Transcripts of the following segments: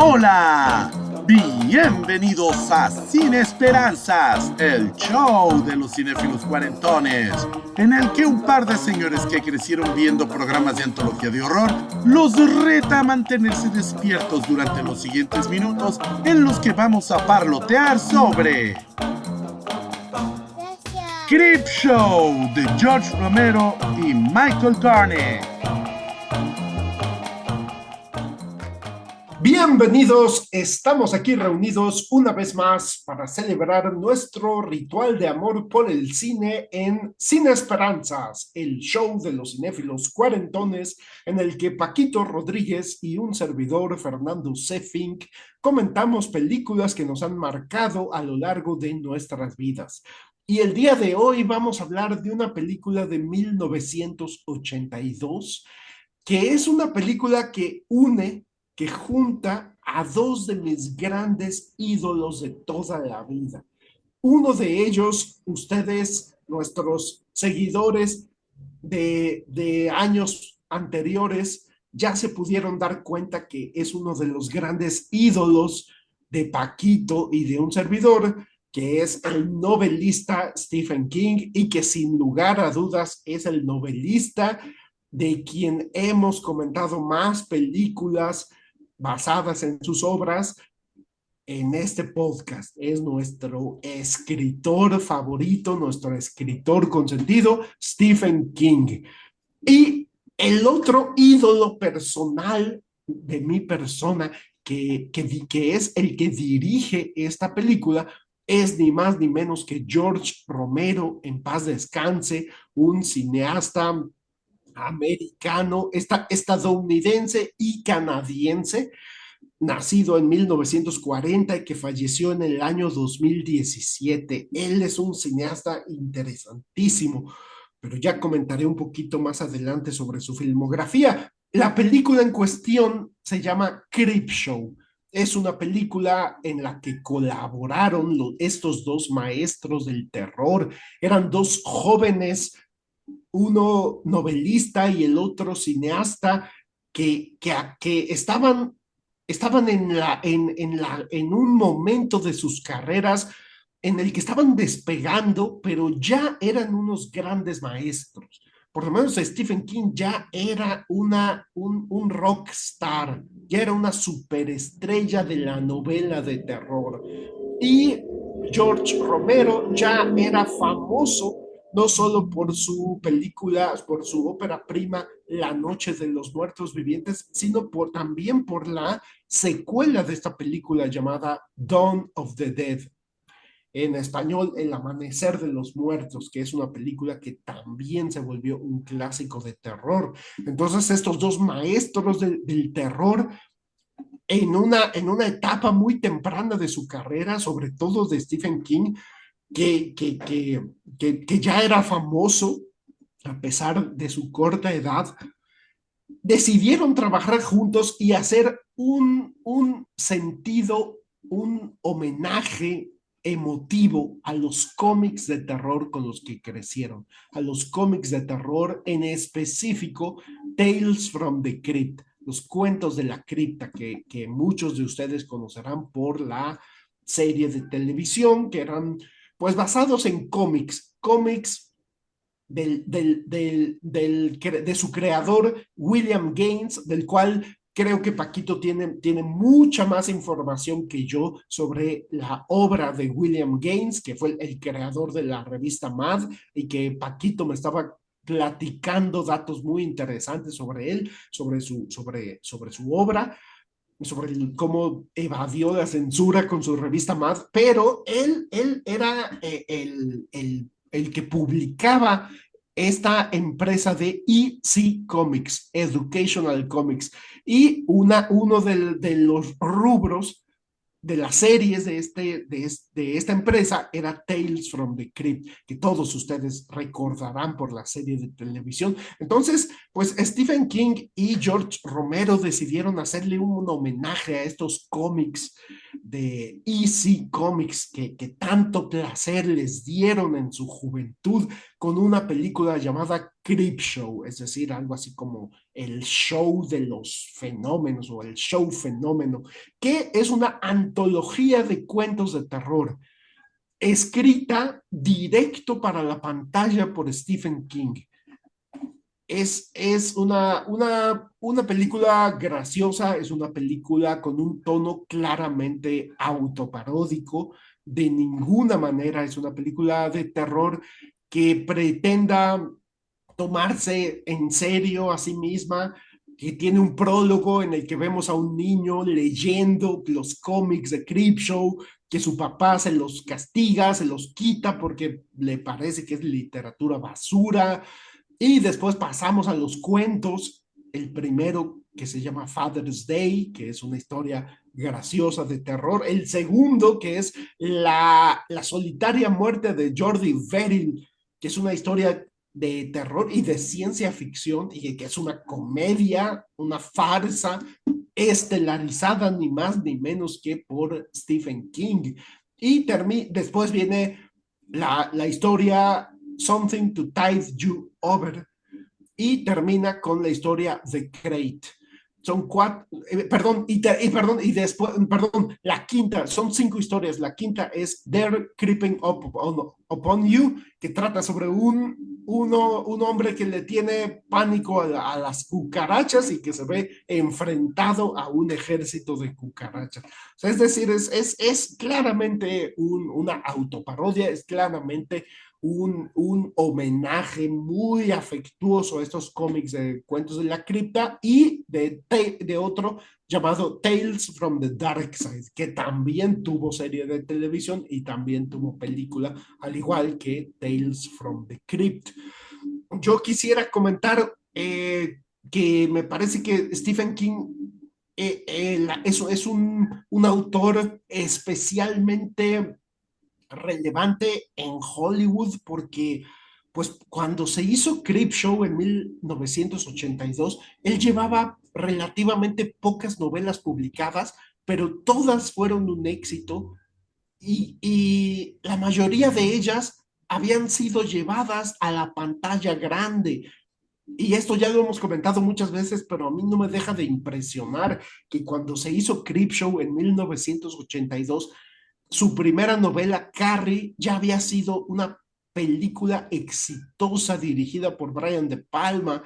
Hola, bienvenidos a Cine Esperanzas, el show de los cinéfilos cuarentones, en el que un par de señores que crecieron viendo programas de antología de horror los reta a mantenerse despiertos durante los siguientes minutos en los que vamos a parlotear sobre Creepshow de George Romero y Michael Garnett. Bienvenidos, estamos aquí reunidos una vez más para celebrar nuestro ritual de amor por el cine en Cine Esperanzas, el show de los cinéfilos cuarentones en el que Paquito Rodríguez y un servidor, Fernando C. Fink, comentamos películas que nos han marcado a lo largo de nuestras vidas. Y el día de hoy vamos a hablar de una película de 1982, que es una película que junta a dos de mis grandes ídolos de toda la vida. Uno de ellos, ustedes, nuestros seguidores de años anteriores, ya se pudieron dar cuenta que es uno de los grandes ídolos de Paquito y de un servidor, que es el novelista Stephen King, y que sin lugar a dudas es el novelista de quien hemos comentado más películas basadas en sus obras en este podcast. Es nuestro escritor favorito, nuestro escritor consentido, Stephen King. Y el otro ídolo personal de mi persona, que es el que dirige esta película, es ni más ni menos que George Romero, en paz descanse, un cineasta americano, estadounidense y canadiense, nacido en 1940 y que falleció en el año 2017. Él es un cineasta interesantísimo, pero ya comentaré un poquito más adelante sobre su filmografía. La película en cuestión se llama Creepshow. Es una película en la que colaboraron estos dos maestros del terror. Eran dos jóvenes, uno novelista y el otro cineasta, que estaban en un momento de sus carreras en el que estaban despegando, pero ya eran unos grandes maestros. Por lo menos Stephen King ya era un rockstar, ya era una superestrella de la novela de terror. Y George Romero ya era famoso no solo por su película, por su ópera prima La Noche de los Muertos Vivientes, sino también por la secuela de esta película llamada Dawn of the Dead. En español, El Amanecer de los Muertos, que es una película que también se volvió un clásico de terror. Entonces, estos dos maestros del terror en una etapa muy temprana de su carrera, sobre todo de Stephen King, que ya era famoso a pesar de su corta edad, decidieron trabajar juntos y hacer un sentido, un homenaje emotivo a los cómics de terror con los que crecieron, a los cómics de terror, en específico Tales from the Crypt, los cuentos de la cripta, que muchos de ustedes conocerán por la serie de televisión, que eran pues basados en cómics de su creador, William Gaines, del cual creo que Paquito tiene mucha más información que yo sobre la obra de William Gaines, que fue el creador de la revista Mad, y que Paquito me estaba platicando datos muy interesantes sobre él, sobre su obra, sobre cómo evadió la censura con su revista Mad, pero él era el que publicaba esta empresa de EC Comics, Educational Comics, y uno de los rubros de las series de esta empresa era Tales from the Crypt, que todos ustedes recordarán por la serie de televisión. Entonces, pues Stephen King y George Romero decidieron hacerle un homenaje a estos cómics de EC Comics que tanto placer les dieron en su juventud, con una película llamada Creepshow, es decir, algo así como el show de los fenómenos o el show fenómeno, que es una antología de cuentos de terror escrita directo para la pantalla por Stephen King. Es una película graciosa, es una película con un tono claramente autoparódico. De ninguna manera es una película de terror que pretenda tomarse en serio a sí misma, que tiene un prólogo en el que vemos a un niño leyendo los cómics de Creepshow, que su papá se los castiga, se los quita porque le parece que es literatura basura, y después pasamos a los cuentos, el primero que se llama Father's Day, que es una historia graciosa de terror, el segundo que es la solitaria muerte de Jordi Veril, que es una historia de terror y de ciencia ficción, y que es una comedia, una farsa, estelarizada ni más ni menos que por Stephen King. Y después viene la historia Something to Tide You Over, y termina con la historia The Crate. Son cuatro, y después, perdón, la quinta, son cinco historias. La quinta es They're Creeping Upon You, que trata sobre un hombre que le tiene pánico a las cucarachas y que se ve enfrentado a un ejército de cucarachas. O sea, es decir, es claramente una autoparodia, es claramente un homenaje muy afectuoso a estos cómics de Cuentos de la Cripta y de otro llamado Tales from the Dark Side, que también tuvo serie de televisión y también tuvo película, al igual que Tales from the Crypt. Yo quisiera comentar que me parece que Stephen King eso es un autor especialmente relevante en Hollywood porque pues cuando se hizo Creepshow en 1982, él llevaba relativamente pocas novelas publicadas, pero todas fueron un éxito y la mayoría de ellas habían sido llevadas a la pantalla grande. Y esto ya lo hemos comentado muchas veces, pero a mí no me deja de impresionar que cuando se hizo Creepshow en 1982, su primera novela, Carrie, ya había sido una película exitosa dirigida por Brian De Palma.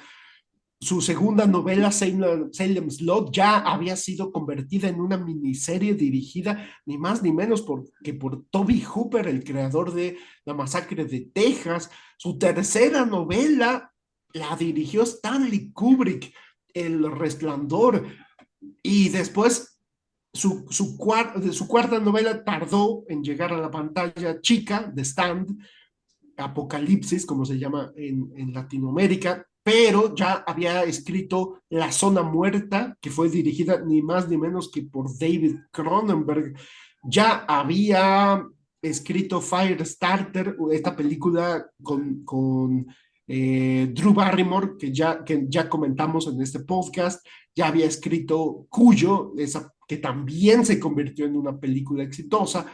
Su segunda novela, Salem Slot, ya había sido convertida en una miniserie dirigida ni más ni menos que por Toby Hooper, el creador de La Masacre de Texas. Su tercera novela la dirigió Stanley Kubrick, El Resplandor, y después su cuarta novela tardó en llegar a la pantalla chica, The Stand, Apocalipsis, como se llama en Latinoamérica, pero ya había escrito La Zona Muerta, que fue dirigida ni más ni menos que por David Cronenberg. Ya había escrito Firestarter, esta película con Drew Barrymore, que ya comentamos en este podcast. Ya había escrito Cuyo, que también se convirtió en una película exitosa.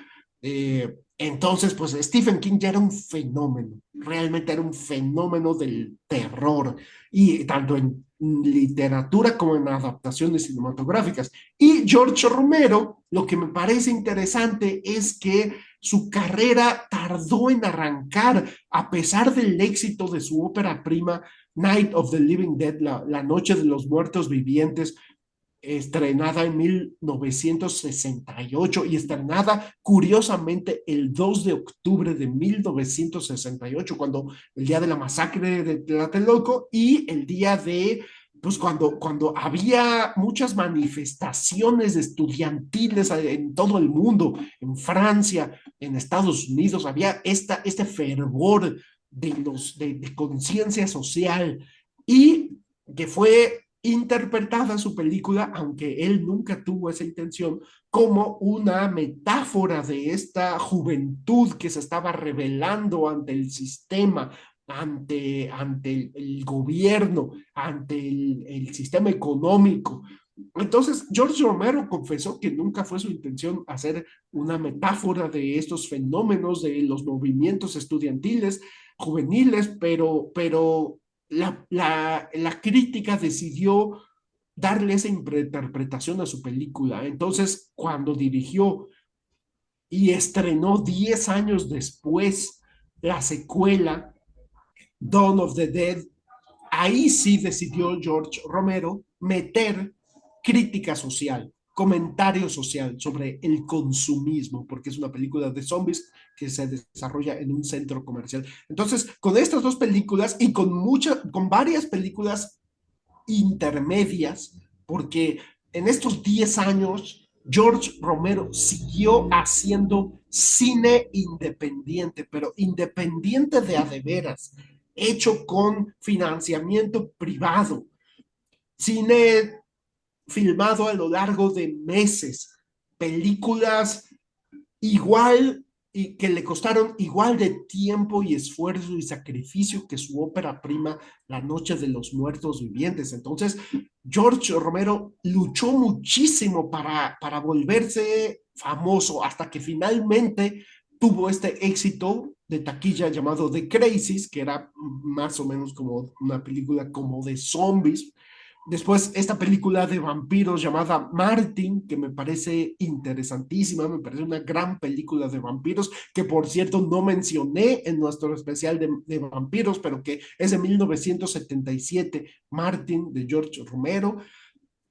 Entonces, pues Stephen King ya era un fenómeno, realmente era un fenómeno del terror, y tanto en literatura como en adaptaciones cinematográficas. Y George Romero, lo que me parece interesante es que su carrera tardó en arrancar, a pesar del éxito de su ópera prima, Night of the Living Dead, la Noche de los Muertos Vivientes, estrenada en 1968 y estrenada curiosamente el 2 de octubre de 1968, cuando el día de la masacre de Tlatelolco y el día de, pues cuando había muchas manifestaciones estudiantiles en todo el mundo, en Francia, en Estados Unidos, había este fervor de conciencia social, y que fue interpretada su película, aunque él nunca tuvo esa intención, como una metáfora de esta juventud que se estaba rebelando ante el sistema, ante el gobierno, ante el sistema económico. Entonces, George Romero confesó que nunca fue su intención hacer una metáfora de estos fenómenos, de los movimientos estudiantiles. juveniles, pero la crítica decidió darle esa interpretación a su película. Entonces, cuando dirigió y estrenó 10 años después la secuela, Dawn of the Dead, ahí sí decidió George Romero meter crítica social, comentario social sobre el consumismo, porque es una película de zombies que se desarrolla en un centro comercial. Entonces, con estas dos películas y con varias películas intermedias, porque en estos 10 años George Romero siguió haciendo cine independiente, pero independiente de a de veras, hecho con financiamiento privado, cine filmado a lo largo de meses, películas igual y que le costaron igual de tiempo y esfuerzo y sacrificio que su ópera prima La Noche de los Muertos Vivientes. Entonces, George Romero luchó muchísimo para volverse famoso hasta que finalmente tuvo este éxito de taquilla llamado The Crazies, que era más o menos como una película como de zombies. Después, esta película de vampiros llamada Martin, que me parece interesantísima, me parece una gran película de vampiros, que por cierto no mencioné en nuestro especial de vampiros, pero que es de 1977, Martin, de George Romero.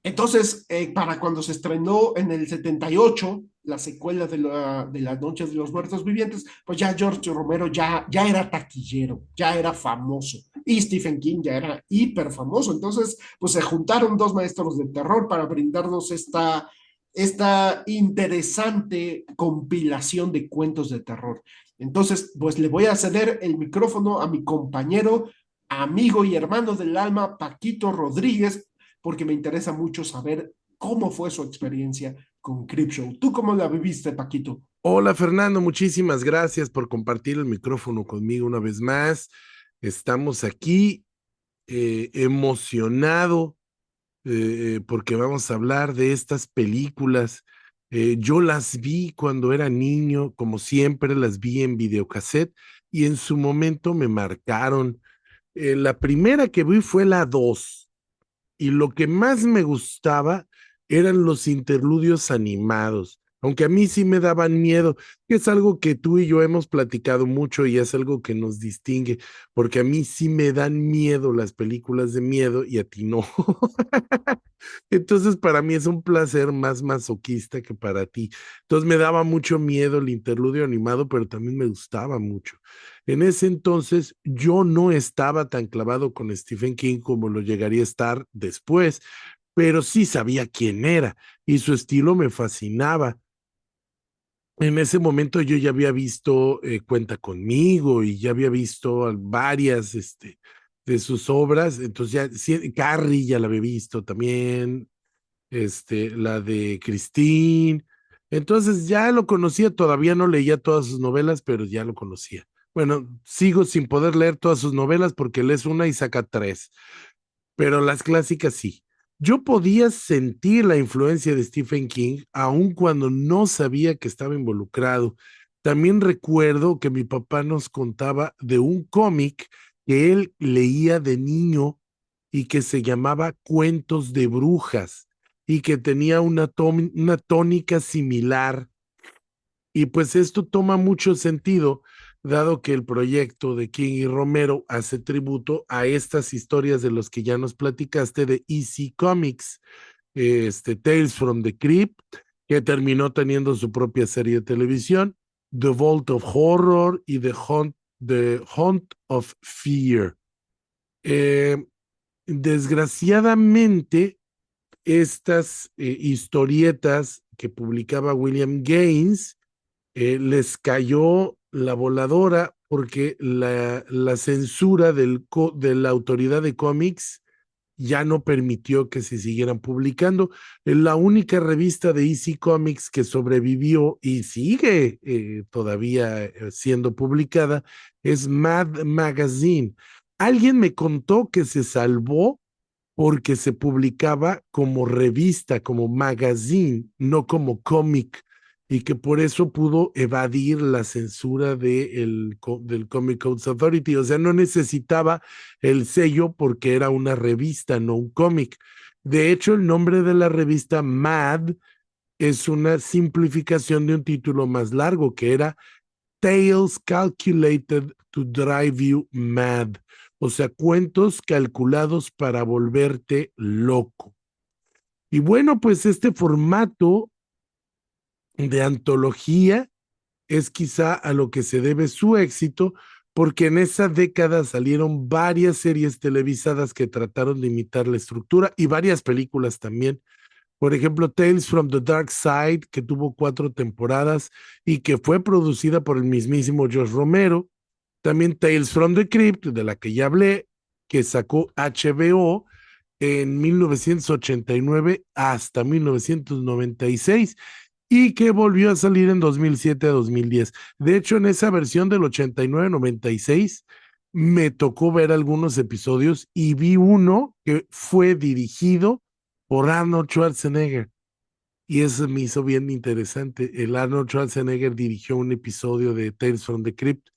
Entonces, para cuando se estrenó en el 78 la secuela de la Noche de los Muertos Vivientes, pues ya George Romero ya era taquillero, ya era famoso. Y Stephen King ya era hiper famoso. Entonces, pues se juntaron dos maestros de terror para brindarnos esta interesante compilación de cuentos de terror. Entonces, pues le voy a ceder el micrófono a mi compañero, amigo y hermano del alma, Paquito Rodríguez, porque me interesa mucho saber cómo fue su experiencia con Creepshow. ¿Tú cómo la viviste, Paquito? Hola Fernando, muchísimas gracias por compartir el micrófono conmigo una vez más. Estamos aquí emocionado porque vamos a hablar de estas películas. Yo las vi cuando era niño, como siempre, las vi en videocassette y en su momento me marcaron. La primera que vi fue la 2 y lo que más me gustaba eran los interludios animados, aunque a mí sí me daban miedo, que es algo que tú y yo hemos platicado mucho y es algo que nos distingue, porque a mí sí me dan miedo las películas de miedo y a ti no. Entonces para mí es un placer más masoquista que para ti. Entonces me daba mucho miedo el interludio animado, pero también me gustaba mucho. En ese entonces yo no estaba tan clavado con Stephen King como lo llegaría a estar después, pero sí sabía quién era y su estilo me fascinaba. En ese momento yo ya había visto Cuenta conmigo y ya había visto varias de sus obras, entonces ya, sí, Carrie ya la había visto también, la de Christine, entonces ya lo conocía, todavía no leía todas sus novelas, pero ya lo conocía. Bueno, sigo sin poder leer todas sus novelas porque lees una y saca tres, pero las clásicas sí. Yo podía sentir la influencia de Stephen King, aun cuando no sabía que estaba involucrado. También recuerdo que mi papá nos contaba de un cómic que él leía de niño y que se llamaba Cuentos de Brujas y que tenía una tónica similar. Y pues esto toma mucho sentido, dado que el proyecto de King y Romero hace tributo a estas historias de los que ya nos platicaste de EC Comics, Tales from the Crypt, que terminó teniendo su propia serie de televisión, The Vault of Horror y The Hunt of Fear. Eh, Desgraciadamente, estas historietas que publicaba William Gaines, les cayó la voladora porque la censura de la autoridad de cómics ya no permitió que se siguieran publicando. La única revista de EC Comics que sobrevivió y sigue todavía siendo publicada es Mad Magazine. Alguien me contó que se salvó porque se publicaba como revista, como magazine, no como cómic. y que por eso pudo evadir la censura del Comic Codes Authority. O sea, no necesitaba el sello porque era una revista, no un cómic. De hecho, el nombre de la revista Mad es una simplificación de un título más largo que era Tales Calculated to Drive You Mad. O sea, cuentos calculados para volverte loco. Y bueno, pues este formato de antología es quizá a lo que se debe su éxito, porque en esa década salieron varias series televisadas que trataron de imitar la estructura y varias películas también. Por ejemplo, Tales from the Dark Side, que tuvo 4 temporadas y que fue producida por el mismísimo Josh Romero. También Tales from the Crypt, de la que ya hablé, que sacó HBO en 1989 hasta 1996 y que volvió a salir en 2007 a 2010. De hecho, en esa versión del 89-96 me tocó ver algunos episodios y vi uno que fue dirigido por Arnold Schwarzenegger. Y eso me hizo bien interesante. El Arnold Schwarzenegger dirigió un episodio de Tales from the Crypt.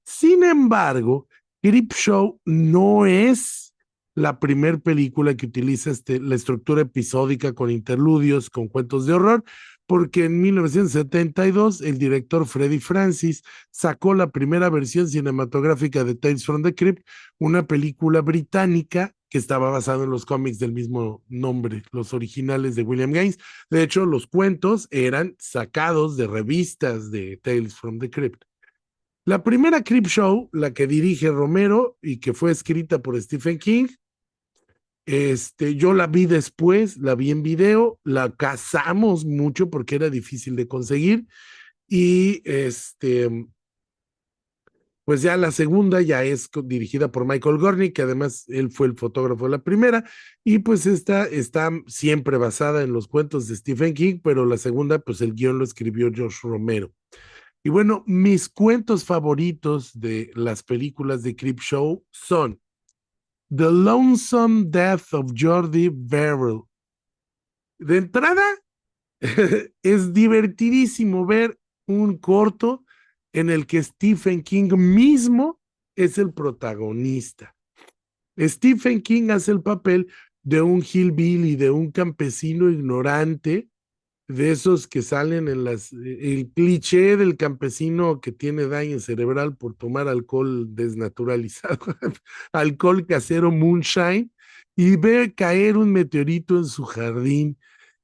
Sin embargo, Creepshow no es la primer película que utiliza la estructura episódica con interludios, con cuentos de horror, porque en 1972 el director Freddie Francis sacó la primera versión cinematográfica de Tales from the Crypt, una película británica que estaba basada en los cómics del mismo nombre, los originales de William Gaines. De hecho, los cuentos eran sacados de revistas de Tales from the Crypt. La primera Creepshow, la que dirige Romero y que fue escrita por Stephen King, yo la vi después, la vi en video, la cazamos mucho porque era difícil de conseguir y pues ya la segunda ya es dirigida por Michael Gornick, que además él fue el fotógrafo de la primera, y pues esta está siempre basada en los cuentos de Stephen King, pero la segunda, pues el guión lo escribió Josh Romero. Y bueno, mis cuentos favoritos de las películas de Creepshow son The Lonesome Death of Jordi Verrill. De entrada, es divertidísimo ver un corto en el que Stephen King mismo es el protagonista. Stephen King hace el papel de un hillbilly, de un campesino ignorante, de esos que salen en el cliché del campesino que tiene daño cerebral por tomar alcohol desnaturalizado, alcohol casero moonshine, y ve caer un meteorito en su jardín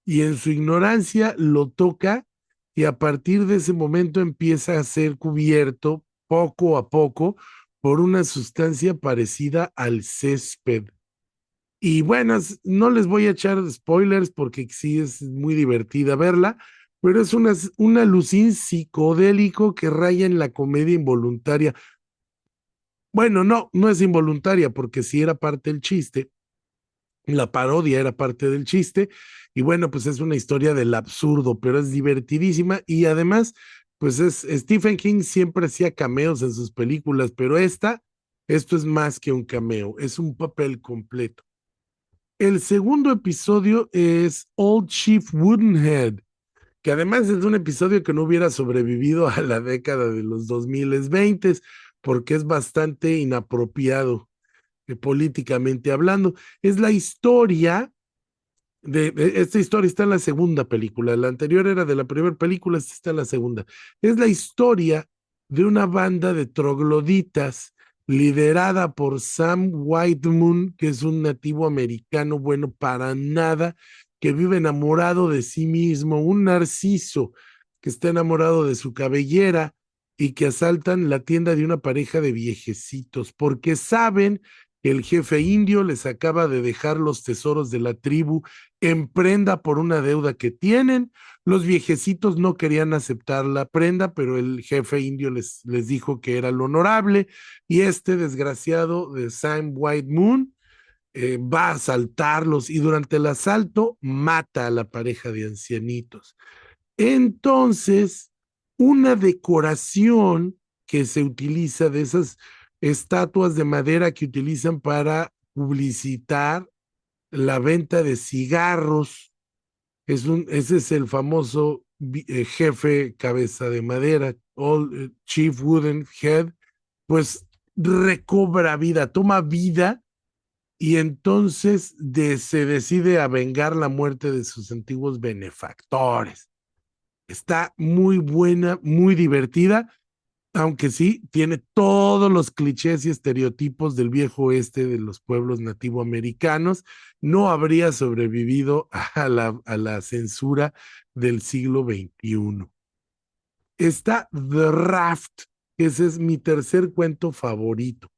y en su ignorancia lo toca y a partir de ese momento empieza a ser cubierto poco a poco por una sustancia parecida al césped. Y bueno, no les voy a echar spoilers porque sí es muy divertida verla, pero es un alucín psicodélico que raya en la comedia involuntaria. Bueno, no es involuntaria porque sí era parte del chiste, la parodia era parte del chiste, y bueno, pues es una historia del absurdo, pero es divertidísima y además, pues Stephen King siempre hacía cameos en sus películas, pero esto es más que un cameo, es un papel completo. El segundo episodio es Old Chief Woodenhead, que además es un episodio que no hubiera sobrevivido a la década de los 2020 porque es bastante inapropiado políticamente hablando. Es la historia esta historia está en la segunda película, la anterior era de la primera película, esta está en la segunda. Es la historia de una banda de trogloditas liderada por Sam Whitemoon, que es un nativo americano bueno para nada, que vive enamorado de sí mismo, un narciso que está enamorado de su cabellera y que asaltan la tienda de una pareja de viejecitos porque saben que el jefe indio les acaba de dejar los tesoros de la tribu en prenda por una deuda que tienen. Los viejecitos no querían aceptar la prenda, pero el jefe indio les dijo que era lo honorable y este desgraciado de Sam White Moon va a asaltarlos y durante el asalto mata a la pareja de ancianitos. Entonces, una decoración que se utiliza de esas estatuas de madera que utilizan para publicitar la venta de cigarros. Ese es el famoso jefe cabeza de madera, Chief Wooden Head, pues recobra vida, toma vida y entonces se decide a vengar la muerte de sus antiguos benefactores. Está muy buena, muy divertida, aunque sí tiene todos los clichés y estereotipos del viejo oeste de los pueblos nativoamericanos. No habría sobrevivido a la censura del siglo XXI. Está The Raft, ese es mi tercer cuento favorito.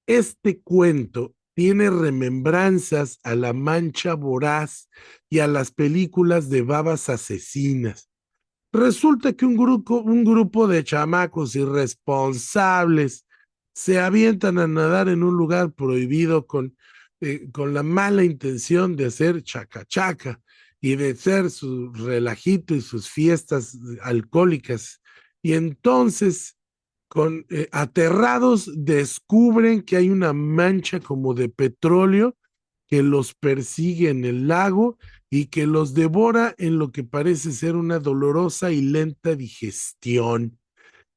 Este cuento tiene remembranzas a La Mancha Voraz y a las películas de babas asesinas. Resulta que un grupo de chamacos irresponsables se avientan a nadar en un lugar prohibido con la mala intención de hacer chaca-chaca y de hacer su relajito y sus fiestas alcohólicas. Y entonces, aterrados, descubren que hay una mancha como de petróleo que los persigue en el lago y que los devora en lo que parece ser una dolorosa y lenta digestión.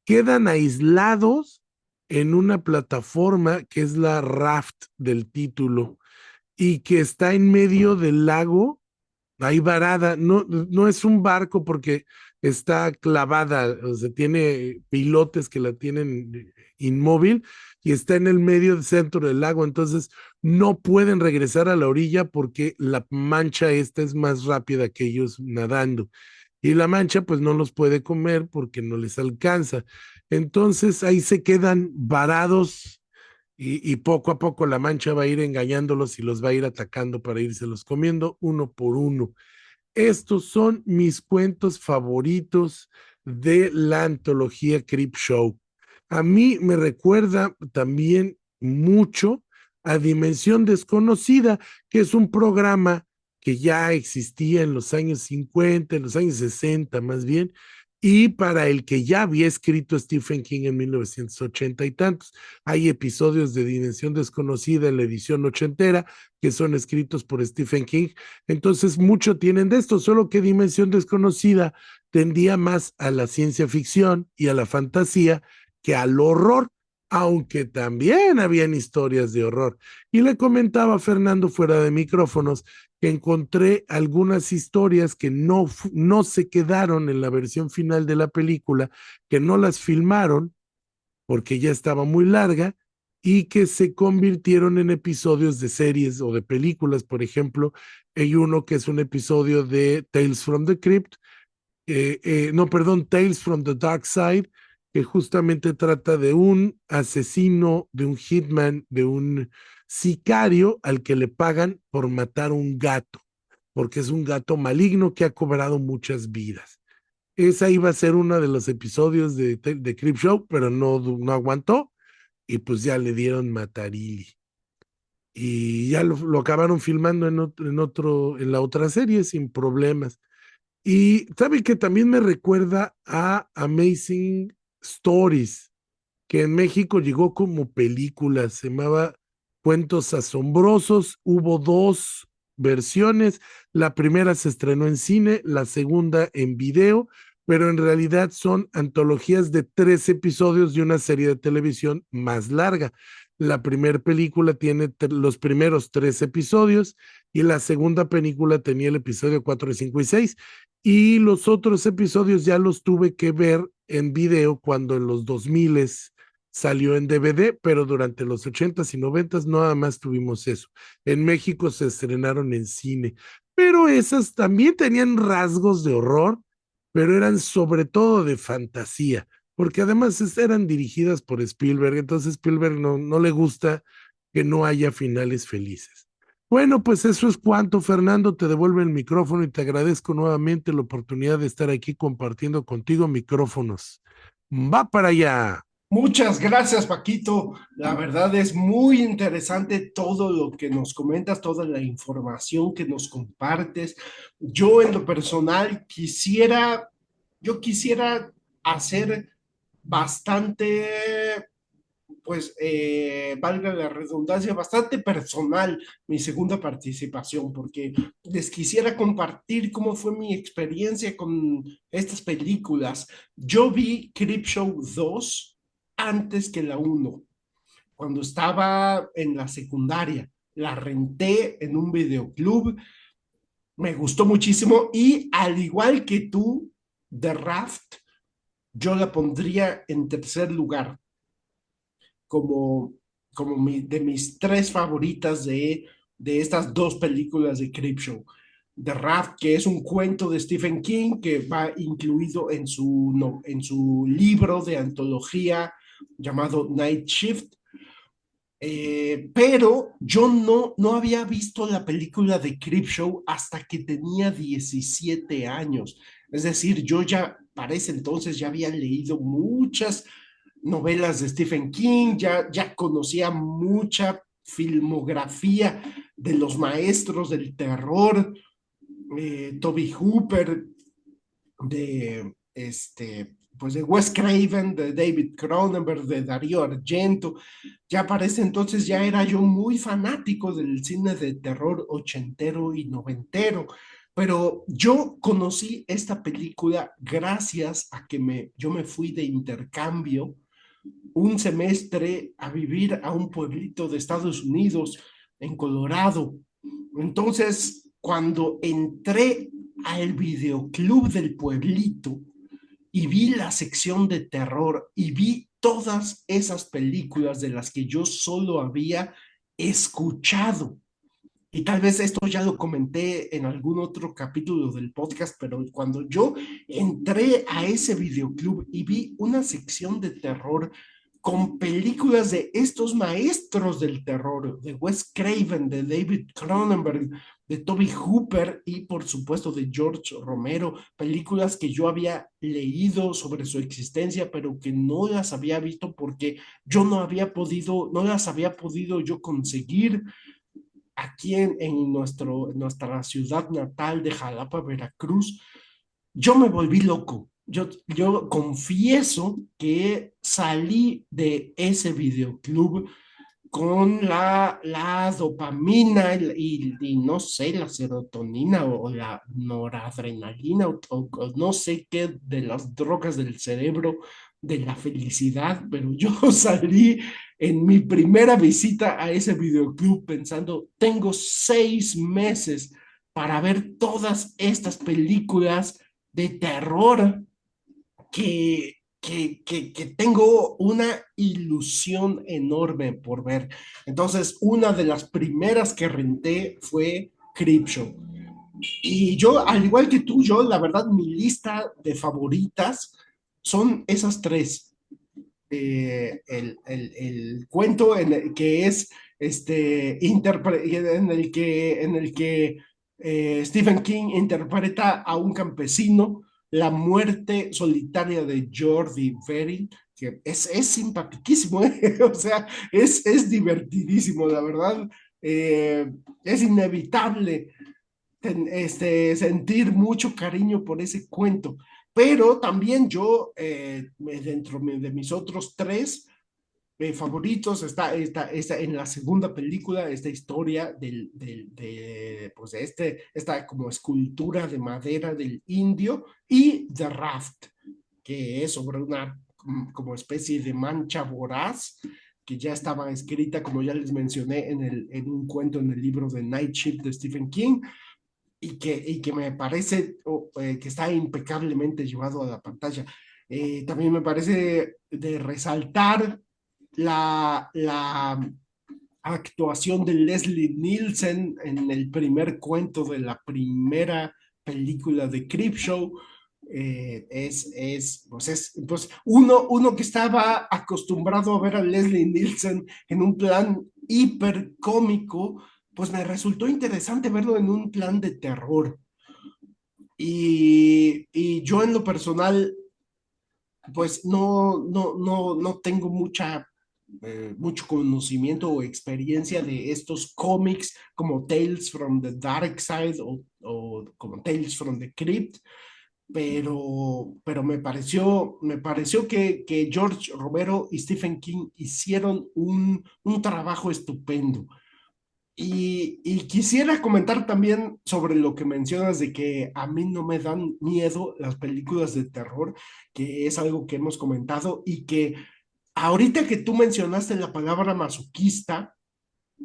Quedan aislados en una plataforma que es la raft del título y que está en medio del lago, ahí varada. No, no es un barco porque está clavada, o sea, tiene pilotes que la tienen inmóvil y está en el medio del centro del lago, entonces no pueden regresar a la orilla porque la mancha esta es más rápida que ellos nadando. Y la mancha pues no los puede comer porque no les alcanza. Entonces ahí se quedan varados y poco a poco la mancha va a ir engañándolos y los va a ir atacando para irselos comiendo uno por uno. Estos son mis cuentos favoritos de la antología Creepshow. A mí me recuerda también mucho a Dimensión Desconocida, que es un programa que ya existía en los años 50, en los años 60 más bien, y para el que ya había escrito Stephen King en 1980 y tantos. Hay episodios de Dimensión Desconocida en la edición ochentera que son escritos por Stephen King. Entonces, mucho tienen de esto, solo que Dimensión Desconocida tendía más a la ciencia ficción y a la fantasía que al horror, aunque también habían historias de horror. Y le comentaba a Fernando fuera de micrófonos que encontré algunas historias que no se quedaron en la versión final de la película, que no las filmaron porque ya estaba muy larga y que se convirtieron en episodios de series o de películas. Por ejemplo, hay uno que es un episodio de Tales from the Crypt, no, perdón, Tales from the Dark Side, que justamente trata de un asesino, de un hitman, de un sicario al que le pagan por matar un gato, porque es un gato maligno que ha cobrado muchas vidas. Esa iba a ser uno de los episodios de Creepshow, pero no aguantó y pues ya le dieron Matarili. Y ya lo acabaron filmando en la otra serie sin problemas. Y sabe que también me recuerda a Amazing Stories, que en México llegó como película, se llamaba Cuentos Asombrosos. Hubo dos versiones, la primera se estrenó en cine, la segunda en video, pero en realidad son antologías de 3 episodios de una serie de televisión más larga. La primera película tiene los primeros 3 episodios y la segunda película tenía el episodio 4, 5 y 6. Y los otros episodios ya los tuve que ver en video cuando en los 2000 salió en DVD, pero durante los 80s y 90s nada más tuvimos eso. En México se estrenaron en cine, pero esas también tenían rasgos de horror, pero eran sobre todo de fantasía, porque además eran dirigidas por Spielberg, entonces Spielberg no le gusta que no haya finales felices. Bueno, pues eso es cuanto, Fernando, te devuelvo el micrófono y te agradezco nuevamente la oportunidad de estar aquí compartiendo contigo micrófonos. Va para allá. Muchas gracias, Paquito. La verdad es muy interesante todo lo que nos comentas, toda la información que nos compartes. Yo en lo personal yo quisiera hacer bastante pues, valga la redundancia, bastante personal mi segunda participación, porque les quisiera compartir cómo fue mi experiencia con estas películas. Yo vi Creepshow 2 antes que la uno, cuando estaba en la secundaria. La renté en un videoclub, me gustó muchísimo y al igual que tú, The Raft, yo la pondría en tercer lugar como, de mis tres favoritas de estas dos películas de Creepshow. The Raft, que es un cuento de Stephen King que va incluido en su, no, en su libro de antología llamado Night Shift. Pero yo no había visto la película de Creepshow hasta que tenía 17 años. Es decir, yo ya para ese entonces ya había leído muchas novelas de Stephen King, ya conocía mucha filmografía de los maestros del terror, Toby Hooper, pues de Wes Craven, de David Cronenberg, de Darío Argento. Ya para ese entonces ya era yo muy fanático del cine de terror ochentero y noventero, pero yo conocí esta película gracias a que yo me fui de intercambio un semestre a vivir a un pueblito de Estados Unidos, en Colorado. Entonces, cuando entré al videoclub del pueblito y vi la sección de terror y vi todas esas películas de las que yo solo había escuchado, y tal vez esto ya lo comenté en algún otro capítulo del podcast, pero cuando yo entré a ese videoclub y vi una sección de terror con películas de estos maestros del terror, de Wes Craven, de David Cronenberg, de Toby Hooper y por supuesto de George Romero, películas que yo había leído sobre su existencia, pero que no las había visto porque yo no las había podido yo conseguir aquí en nuestra ciudad natal de Jalapa, Veracruz. Yo me volví loco. Yo confieso que salí de ese videoclub con la dopamina y no sé, la serotonina o la noradrenalina o no sé qué de las drogas del cerebro de la felicidad, pero yo salí en mi primera visita a ese videoclub pensando, tengo 6 meses para ver todas estas películas de terror que tengo una ilusión enorme por ver. Entonces, una de las primeras que renté fue Creepshow. Y yo, al igual que tú, yo, la verdad, mi lista de favoritas son esas tres. El cuento en el que es en el que Stephen King interpreta a un campesino, la muerte solitaria de Jordi Verri, que es simpaticísimo, ¿eh? O sea, es divertidísimo, la verdad. Es inevitable sentir mucho cariño por ese cuento. Pero también yo, dentro de mis otros tres favoritos, está en la segunda película, esta historia pues esta como escultura de madera del indio y The Raft, que es sobre una como especie de mancha voraz que ya estaba escrita, como ya les mencioné, en un cuento en el libro de Night Shift de Stephen King, y que me parece que está impecablemente llevado a la pantalla. También me parece de resaltar la actuación de Leslie Nielsen en el primer cuento de la primera película de Creepshow. Pues uno que estaba acostumbrado a ver a Leslie Nielsen en un plan hiper cómico, pues me resultó interesante verlo en un plan de terror. Y yo en lo personal, pues no tengo mucho conocimiento o experiencia de estos cómics como Tales from the Dark Side o como Tales from the Crypt, pero me pareció que George Romero y Stephen King hicieron un trabajo estupendo. Y quisiera comentar también sobre lo que mencionas de que a mí no me dan miedo las películas de terror, que es algo que hemos comentado y que ahorita que tú mencionaste la palabra masoquista,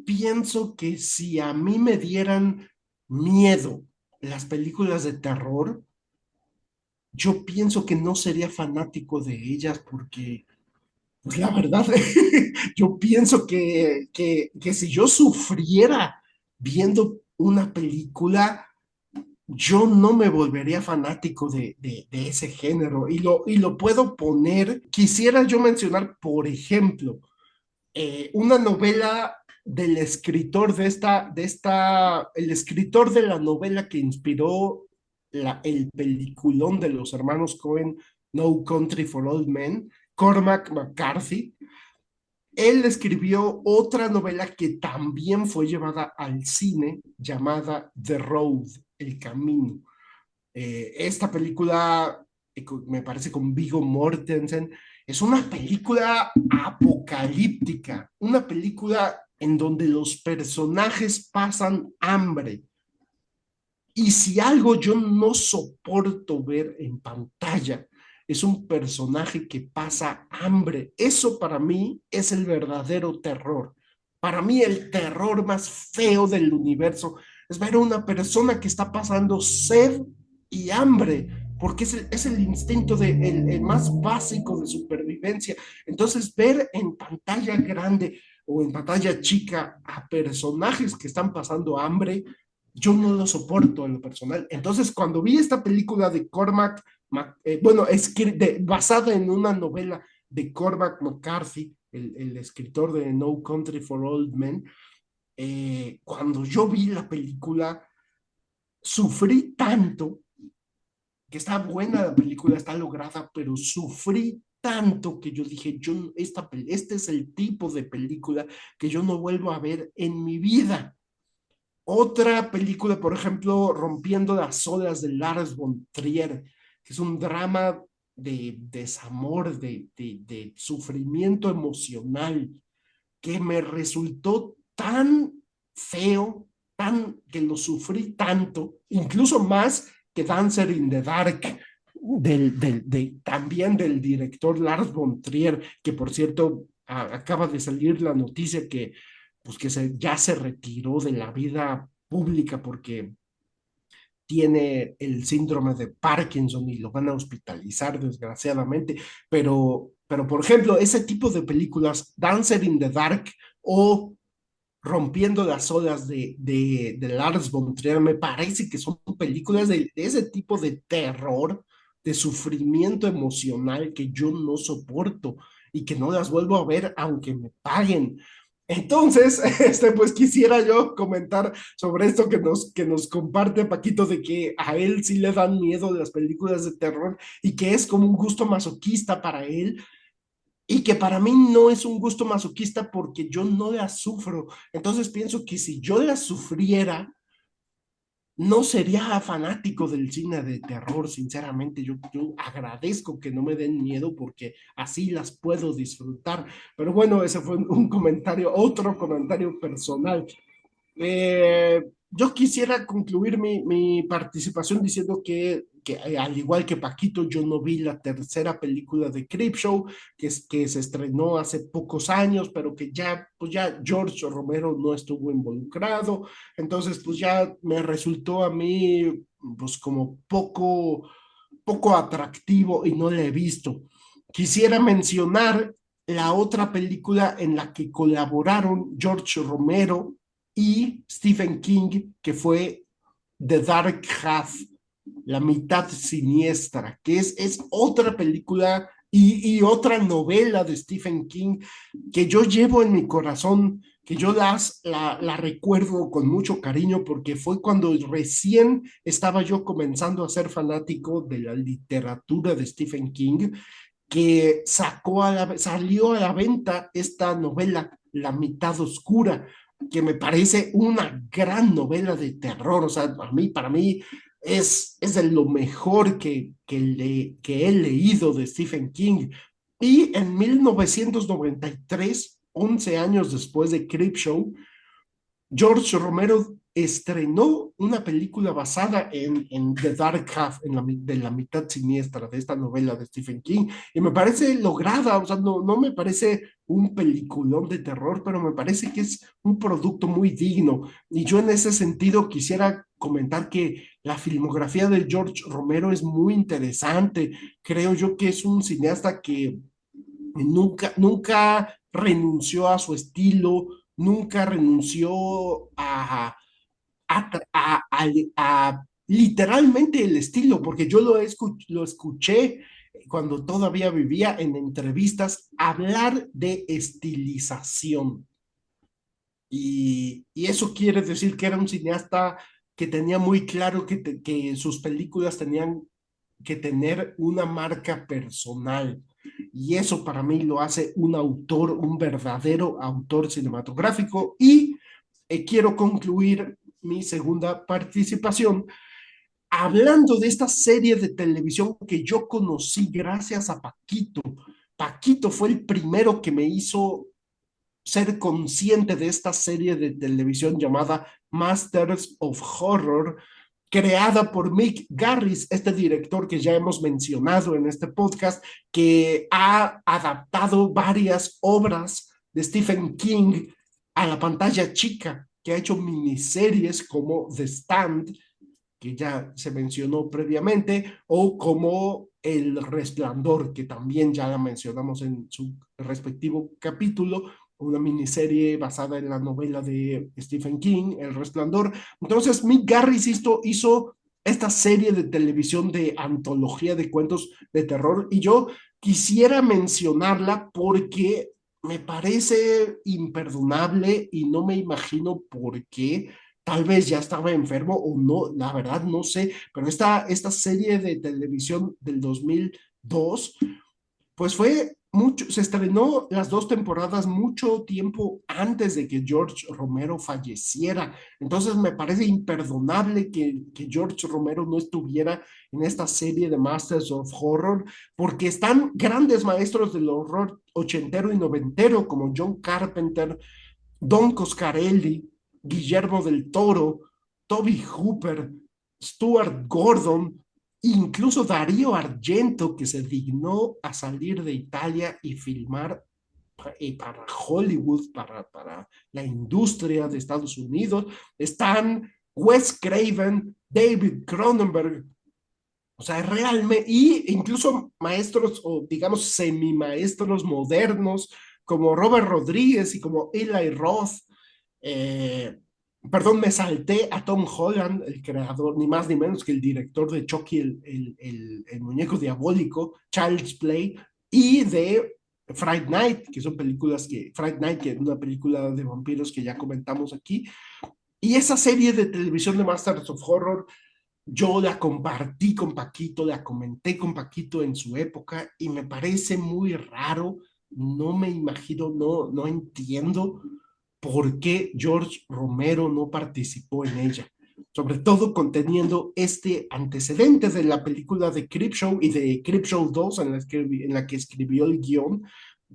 pienso que si a mí me dieran miedo las películas de terror, yo pienso que no sería fanático de ellas porque, pues la verdad, yo pienso que si yo sufriera viendo una película, yo no me volvería fanático de ese género y lo puedo poner. Quisiera yo mencionar, por ejemplo, una novela del escritor el escritor de la novela que inspiró el peliculón de los hermanos Coen, No Country for Old Men, Cormac McCarthy. Él escribió otra novela que también fue llevada al cine llamada The Road, El Camino. Esta película, me parece con Viggo Mortensen, es una película apocalíptica, una película en donde los personajes pasan hambre. Y si algo yo no soporto ver en pantalla, es un personaje que pasa hambre. Eso para mí es el verdadero terror. Para mí el terror más feo del universo es ver a una persona que está pasando sed y hambre, porque es el instinto el más básico de supervivencia. Entonces ver en pantalla grande o en pantalla chica a personajes que están pasando hambre, yo no lo soporto en lo personal. Entonces, cuando vi esta película de Cormac, bueno, basada en una novela de Cormac McCarthy, el escritor de No Country for Old Men, cuando yo vi la película, sufrí tanto, que está buena la película, está lograda, pero sufrí tanto que yo dije, este es el tipo de película que yo no vuelvo a ver en mi vida. Otra película, por ejemplo, Rompiendo las olas de Lars von Trier, que es un drama de desamor, de sufrimiento emocional, que me resultó tan feo, que lo sufrí tanto, incluso más que Dancer in the Dark, también del director Lars von Trier, que por cierto acaba de salir la noticia que pues ya se retiró de la vida pública porque tiene el síndrome de Parkinson y lo van a hospitalizar desgraciadamente, pero por ejemplo, ese tipo de películas, Dancer in the Dark o Rompiendo las olas de Lars von Trier, me parece que son películas de ese tipo de terror, de sufrimiento emocional que yo no soporto y que no las vuelvo a ver aunque me paguen. Entonces, pues quisiera yo comentar sobre esto que nos comparte Paquito, de que a él sí le dan miedo las películas de terror y que es como un gusto masoquista para él, y que para mí no es un gusto masoquista porque yo no las sufro. Entonces pienso que si yo las sufriera, no sería fanático del cine de terror, sinceramente. Yo agradezco que no me den miedo porque así las puedo disfrutar. Pero bueno, ese fue un comentario, otro comentario personal. Yo quisiera concluir mi participación diciendo que al igual que Paquito, yo no vi la tercera película de Creepshow, que se estrenó hace pocos años, pero que pues ya George Romero no estuvo involucrado. Entonces, pues ya me resultó a mí, pues como poco atractivo y no la he visto. Quisiera mencionar la otra película en la que colaboraron George Romero y Stephen King, que fue The Dark Half, La mitad siniestra, que es otra película y otra novela de Stephen King que yo llevo en mi corazón, que yo la recuerdo con mucho cariño porque fue cuando recién estaba yo comenzando a ser fanático de la literatura de Stephen King, que salió a la venta esta novela, La mitad oscura, que me parece una gran novela de terror. O sea, para mí es de lo mejor que he leído de Stephen King. Y en 1993, 11 años después de Creepshow, George Romero estrenó una película basada en The Dark Half, de la mitad siniestra de esta novela de Stephen King, y me parece lograda. O sea, no me parece un peliculón de terror, pero me parece que es un producto muy digno. Y yo en ese sentido quisiera comentar que la filmografía de George Romero es muy interesante. Creo yo que es un cineasta que nunca renunció a su estilo, nunca renunció a literalmente el estilo, porque yo lo escuché cuando todavía vivía en entrevistas hablar de estilización. Y eso quiere decir que era un cineasta que tenía muy claro que sus películas tenían que tener una marca personal. Y eso para mí lo hace un autor, un verdadero autor cinematográfico. Y quiero concluir mi segunda participación hablando de esta serie de televisión que yo conocí gracias a Paquito. Paquito fue el primero que me hizo ser consciente de esta serie de televisión llamada Masters of Horror, creada por Mick Garris, este director que ya hemos mencionado en este podcast, que ha adaptado varias obras de Stephen King a la pantalla chica, que ha hecho miniseries como The Stand, que ya se mencionó previamente, o como El Resplandor, que también ya la mencionamos en su respectivo capítulo, una miniserie basada en la novela de Stephen King, El Resplandor. Entonces, Mick Garris hizo esta serie de televisión de antología de cuentos de terror, y yo quisiera mencionarla porque me parece imperdonable y no me imagino por qué. Tal vez ya estaba enfermo o no, la verdad no sé, pero esta serie de televisión del 2002 pues se estrenó las dos temporadas mucho tiempo antes de que George Romero falleciera. Entonces me parece imperdonable que George Romero no estuviera en esta serie de Masters of Horror, porque están grandes maestros del horror ochentero y noventero como John Carpenter, Don Coscarelli, Guillermo del Toro, Toby Hooper, Stuart Gordon, incluso Darío Argento, que se dignó a salir de Italia y filmar para Hollywood, para la industria de Estados Unidos. Están Wes Craven, David Cronenberg, o sea, realmente, y incluso maestros o digamos semi-maestros modernos como Robert Rodríguez y como Eli Roth. eh, Perdón, me salté a Tom Holland, el creador, ni más ni menos que el director de Chucky, el muñeco diabólico, Child's Play, y de Fright Night, que son películas Fright Night, que es una película de vampiros que ya comentamos aquí. Y esa serie de televisión de Masters of Horror yo la compartí con Paquito, la comenté con Paquito en su época y me parece muy raro. No me imagino, no entiendo por qué George Romero no participó en ella, sobre todo conteniendo este antecedente de la película de Creepshow y de Creepshow 2 en la que escribió el guión,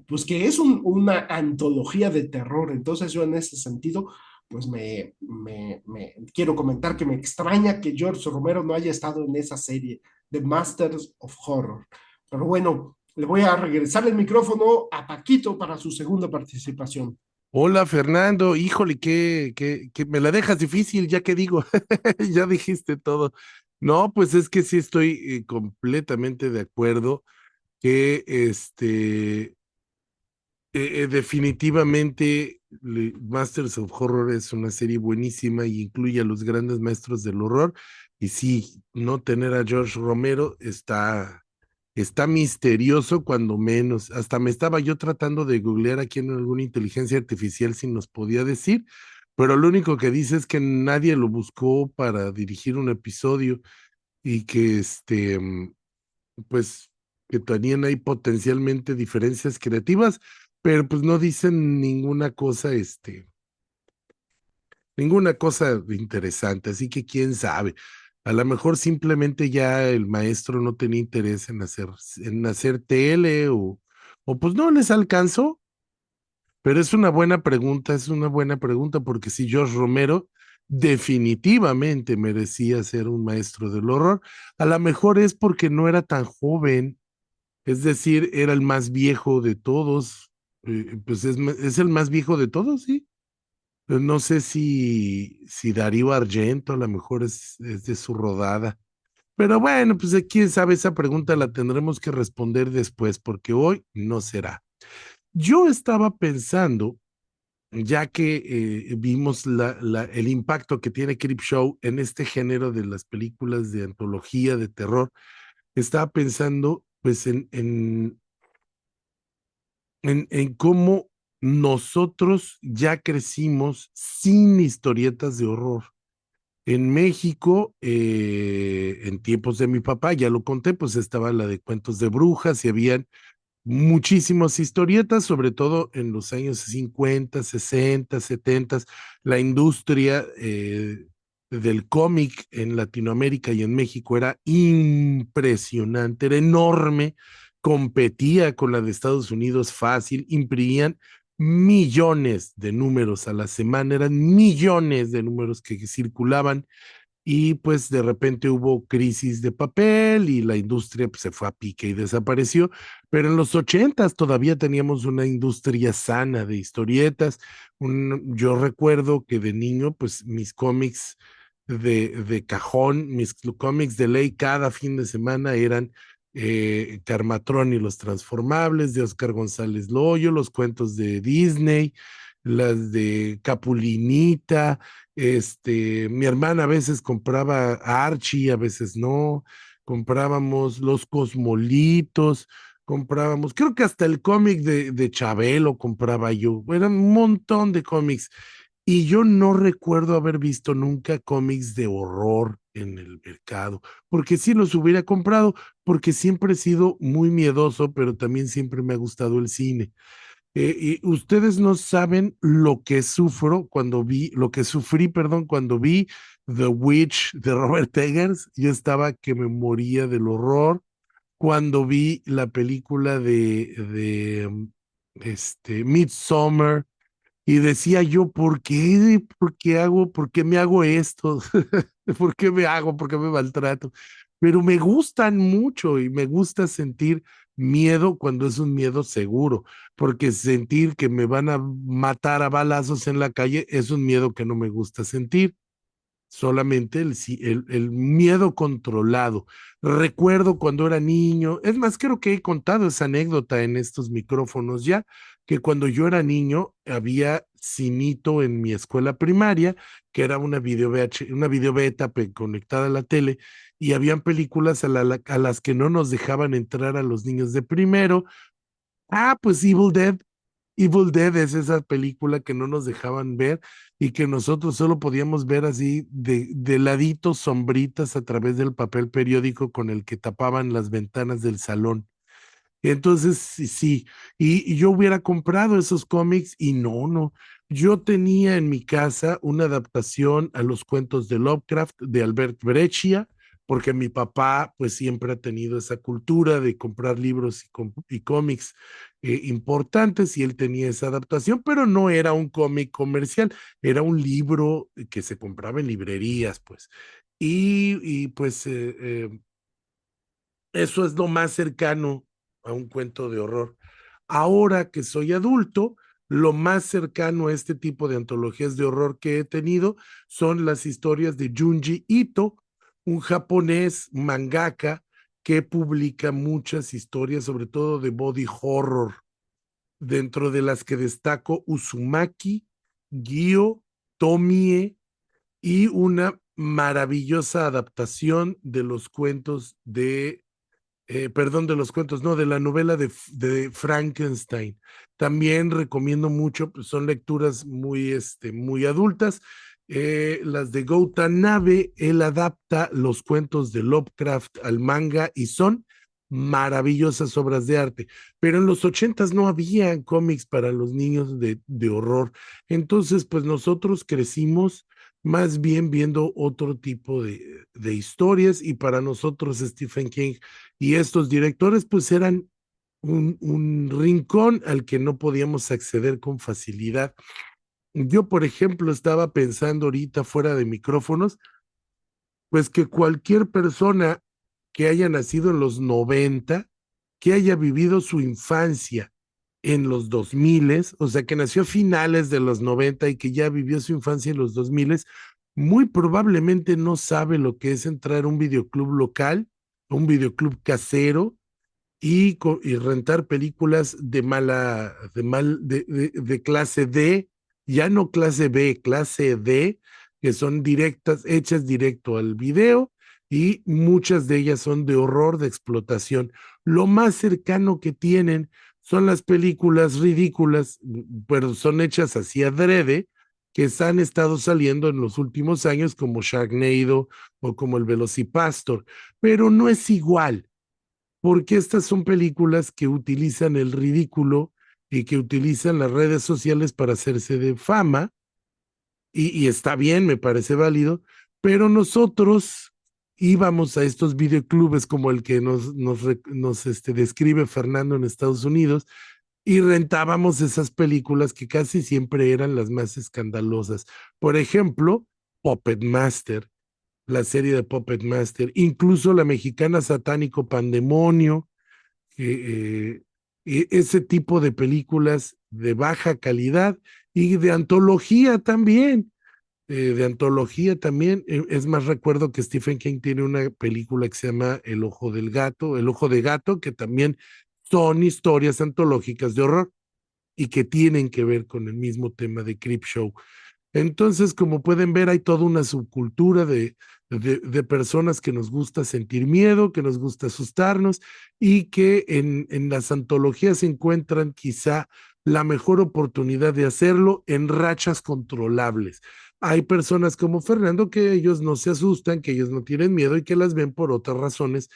pues que es una antología de terror. Entonces yo en ese sentido pues quiero comentar que me extraña que George Romero no haya estado en esa serie de Masters of Horror. Pero bueno, le voy a regresar el micrófono a Paquito para su segunda participación. Hola Fernando, híjole, que me la dejas difícil, ya que digo, ya dijiste todo. No, pues es que sí estoy completamente de acuerdo que definitivamente Masters of Horror es una serie buenísima y incluye a los grandes maestros del horror. Y sí, no tener a George Romero está misterioso cuando menos. Hasta me estaba yo tratando de googlear aquí en alguna inteligencia artificial si nos podía decir, pero lo único que dice es que nadie lo buscó para dirigir un episodio y que pues que tenían ahí potencialmente diferencias creativas, pero pues no dicen ninguna cosa interesante, así que quién sabe. A lo mejor simplemente ya el maestro no tenía interés en hacer tele o pues no les alcanzó. Pero es una buena pregunta, porque si George Romero definitivamente merecía ser un maestro del horror, a lo mejor es porque no era tan joven, es decir, era el más viejo de todos, pues es el más viejo de todos, sí. Pero no sé si Darío Argento a lo mejor es de su rodada. Pero bueno, pues quién sabe, esa pregunta la tendremos que responder después, porque hoy no será. Yo estaba pensando, ya que vimos el impacto que tiene Creepshow en este género de las películas de antología de terror, estaba pensando pues en cómo nosotros ya crecimos sin historietas de horror. En México, en tiempos de mi papá, ya lo conté, pues estaba la de cuentos de brujas y habían muchísimas historietas, sobre todo en los años 50, 60, 70, la industria del cómic en Latinoamérica y en México era impresionante, era enorme, competía con la de Estados Unidos fácil, imprimían millones de números a la semana, eran millones de números que circulaban y pues de repente hubo crisis de papel y la industria pues, se fue a pique y desapareció, pero en los ochentas todavía teníamos una industria sana de historietas. Yo recuerdo que de niño pues mis cómics de cajón, mis cómics de ley cada fin de semana eran Carmatrón y los Transformables de Oscar González Loyo, los cuentos de Disney, las de Capulinita. Mi hermana a veces compraba a Archie, a veces no, comprábamos los Cosmolitos, comprábamos, creo que hasta el cómic de Chabelo compraba yo, eran un montón de cómics. Y yo no recuerdo haber visto nunca cómics de horror en el mercado, porque sí los hubiera comprado, porque siempre he sido muy miedoso, pero también siempre me ha gustado el cine. Y ustedes no saben lo que lo que sufrí, perdón, cuando vi The Witch de Robert Eggers. Yo estaba que me moría del horror. Cuando vi la película de Midsommar, y decía yo, por qué me hago esto? ¿Por qué me maltrato? Pero me gustan mucho y me gusta sentir miedo cuando es un miedo seguro, porque sentir que me van a matar a balazos en la calle es un miedo que no me gusta sentir, solamente el miedo controlado. Recuerdo cuando era niño, es más, creo que he contado esa anécdota en estos micrófonos ya, que cuando yo era niño había cinito en mi escuela primaria, que era una videobeta conectada a la tele, y habían películas a las que no nos dejaban entrar a los niños de primero. Ah, pues Evil Dead. Evil Dead es esa película que no nos dejaban ver y que nosotros solo podíamos ver así de laditos, sombritas a través del papel periódico con el que tapaban las ventanas del salón. Entonces, sí, sí, y yo hubiera comprado esos cómics y no. Yo tenía en mi casa una adaptación a los cuentos de Lovecraft de Albert Breccia, porque mi papá pues siempre ha tenido esa cultura de comprar libros y cómics importantes y él tenía esa adaptación, pero no era un cómic comercial, era un libro que se compraba en librerías, pues. Y pues eso es lo más cercano a un cuento de horror. Ahora que soy adulto, lo más cercano a este tipo de antologías de horror que he tenido son las historias de Junji Ito, un japonés mangaka que publica muchas historias, sobre todo de body horror, dentro de las que destaco Uzumaki, Gyo, Tomie y una maravillosa adaptación de los cuentos perdón, de los cuentos, no, de la novela de Frankenstein. También recomiendo mucho, pues son lecturas muy adultas. Las de Gouta Nabe, él adapta los cuentos de Lovecraft al manga y son maravillosas obras de arte. Pero en los ochentas no había cómics para los niños de horror. Entonces, pues nosotros crecimos más bien viendo otro tipo de historias, y para nosotros Stephen King y estos directores pues eran un rincón al que no podíamos acceder con facilidad. Yo, por ejemplo, estaba pensando ahorita fuera de micrófonos, pues que cualquier persona que haya nacido en los 90, que haya vivido su infancia en los 2000, o sea, que nació a finales de los 90 y que ya vivió su infancia en los 2000, muy probablemente no sabe lo que es entrar a un videoclub local, un videoclub casero, y rentar películas de clase D, ya no clase B, clase D, que son directas, hechas directo al video, y muchas de ellas son de horror, de explotación. Lo más cercano que tienen son las películas ridículas, pero son hechas así adrede, que han estado saliendo en los últimos años, como Sharknado o como el Velocipastor, pero no es igual, porque estas son películas que utilizan el ridículo y que utilizan las redes sociales para hacerse de fama, y está bien, me parece válido, pero nosotros íbamos a estos videoclubes como el que nos describe Fernando en Estados Unidos, y rentábamos esas películas que casi siempre eran las más escandalosas. Por ejemplo, Puppet Master, la serie de Puppet Master, incluso la mexicana Satánico Pandemonio, ese tipo de películas de baja calidad y de antología también. Es más, recuerdo que Stephen King tiene una película que se llama El Ojo del Gato, El Ojo de Gato, que también son historias antológicas de horror y que tienen que ver con el mismo tema de Creepshow. Entonces, como pueden ver, hay toda una subcultura de personas que nos gusta sentir miedo, que nos gusta asustarnos, y que en las antologías encuentran quizá la mejor oportunidad de hacerlo en rachas controlables. Hay personas como Fernando que ellos no se asustan, que ellos no tienen miedo y que las ven por otras razones,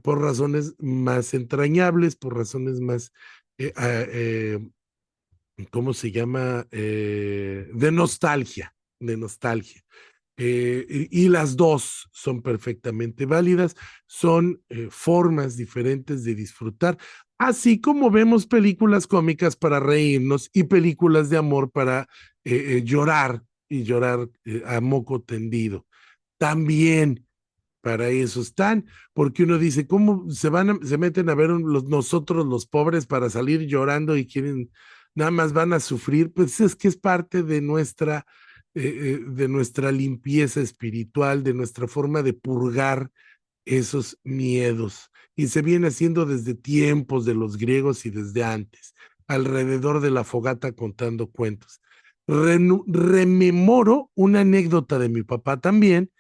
por razones más entrañables, por razones más ¿cómo se llama? De nostalgia, de nostalgia. Y las dos son perfectamente válidas, son formas diferentes de disfrutar, así como vemos películas cómicas para reírnos y películas de amor para llorar, y llorar a moco tendido. También para eso están, porque uno dice, ¿cómo se meten a ver nosotros los pobres para salir llorando y quieren, nada más van a sufrir? Pues es que es parte de nuestra limpieza espiritual, de nuestra forma de purgar esos miedos. Y se viene haciendo desde tiempos de los griegos y desde antes, alrededor de la fogata contando cuentos. Rememoro una anécdota de mi papá también,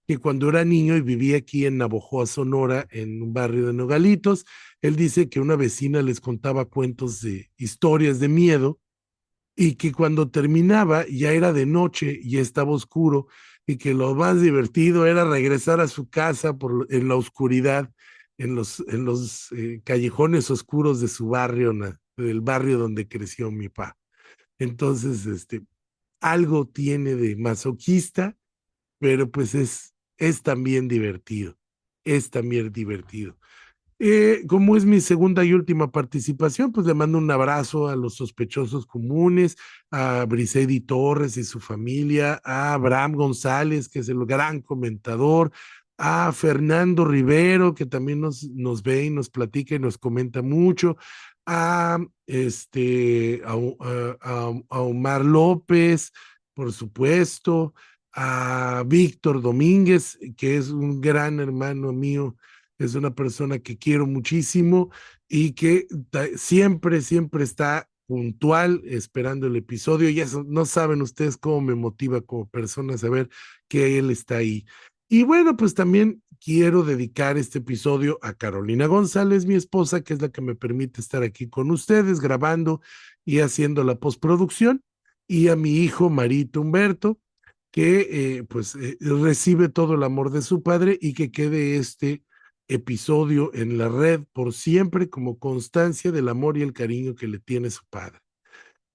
que cuando era niño y vivía aquí en Navojoa, Sonora, en un barrio de Nogalitos, él dice que una vecina les contaba cuentos de historias de miedo, y que cuando terminaba ya era de noche, ya estaba oscuro, y que lo más divertido era regresar a su casa en la oscuridad, en los callejones oscuros de su barrio, del barrio donde creció mi papá. Entonces, algo tiene de masoquista, pero pues es también divertido, es también divertido. Como es mi segunda y última participación, pues le mando un abrazo a los sospechosos comunes, a Briseidi Torres y su familia, a Abraham González, que es el gran comentador, a Fernando Rivero, que también nos ve y nos platica y nos comenta mucho, a, a Omar López, por supuesto, a Víctor Domínguez, que es un gran hermano mío, es una persona que quiero muchísimo y que siempre, siempre está puntual esperando el episodio, y eso no saben ustedes cómo me motiva como persona saber que él está ahí. Y bueno, pues también quiero dedicar este episodio a Carolina González, mi esposa, que es la que me permite estar aquí con ustedes grabando y haciendo la postproducción, y a mi hijo Marito Humberto, que recibe todo el amor de su padre, y que quede este episodio en la red por siempre como constancia del amor y el cariño que le tiene su padre.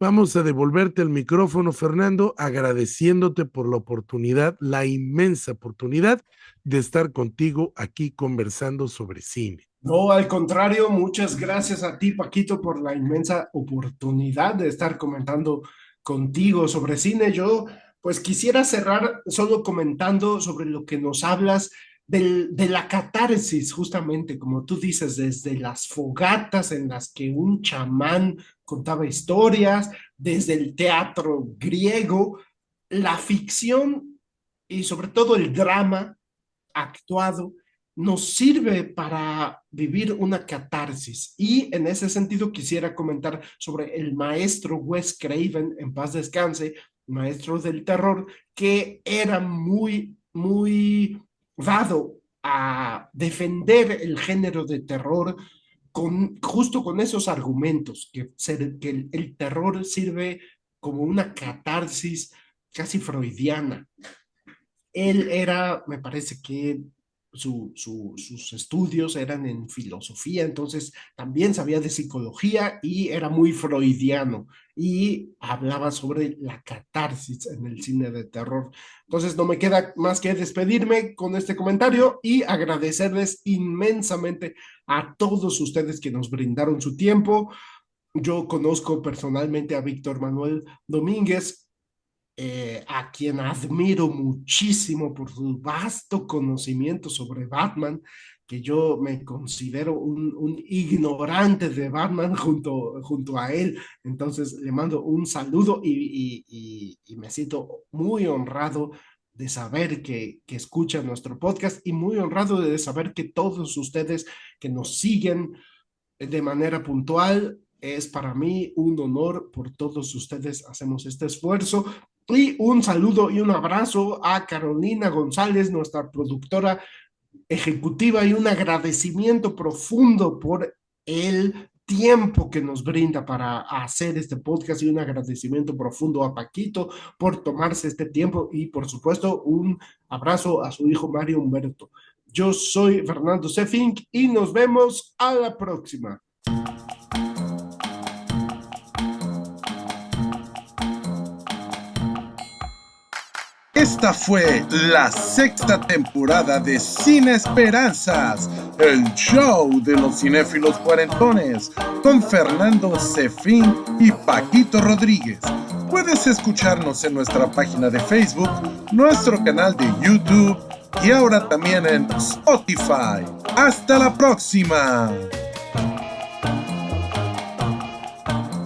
Vamos a devolverte el micrófono, Fernando, agradeciéndote por la oportunidad, la inmensa oportunidad de estar contigo aquí conversando sobre cine. No, al contrario, muchas gracias a ti, Paquito, por la inmensa oportunidad de estar comentando contigo sobre cine. Yo, pues quisiera cerrar solo comentando sobre lo que nos hablas de la catarsis, justamente, como tú dices, desde las fogatas en las que un chamán contaba historias, desde el teatro griego, la ficción y sobre todo el drama actuado nos sirve para vivir una catarsis. Y en ese sentido quisiera comentar sobre el maestro Wes Craven, en paz descanse, maestro del terror, que era muy dado a defender el género de terror justo con esos argumentos, que el terror sirve como una catarsis casi freudiana. Él era, me parece que sus estudios eran en filosofía, entonces también sabía de psicología y era muy freudiano y hablaba sobre la catarsis en el cine de terror. Entonces no me queda más que despedirme con este comentario y agradecerles inmensamente a todos ustedes que nos brindaron su tiempo. Yo conozco personalmente a Víctor Manuel Domínguez, a quien admiro muchísimo por su vasto conocimiento sobre Batman, que yo me considero un ignorante de Batman junto a él. Entonces le mando un saludo y me siento muy honrado de saber que escuchan nuestro podcast y muy honrado de saber que todos ustedes que nos siguen de manera puntual. Es para mí un honor, por todos ustedes hacemos este esfuerzo. Y un saludo y un abrazo a Carolina González, nuestra productora ejecutiva, y un agradecimiento profundo por el tiempo que nos brinda para hacer este podcast, y un agradecimiento profundo a Paquito por tomarse este tiempo, y por supuesto un abrazo a su hijo Mario Humberto. Yo soy Fernando Sefink y nos vemos a la próxima. Esta fue la 6ª temporada de Sin Esperanzas, el show de los cinéfilos cuarentones, con Fernando Sefín y Paquito Rodríguez. Puedes escucharnos en nuestra página de Facebook, nuestro canal de YouTube y ahora también en Spotify. ¡Hasta la próxima!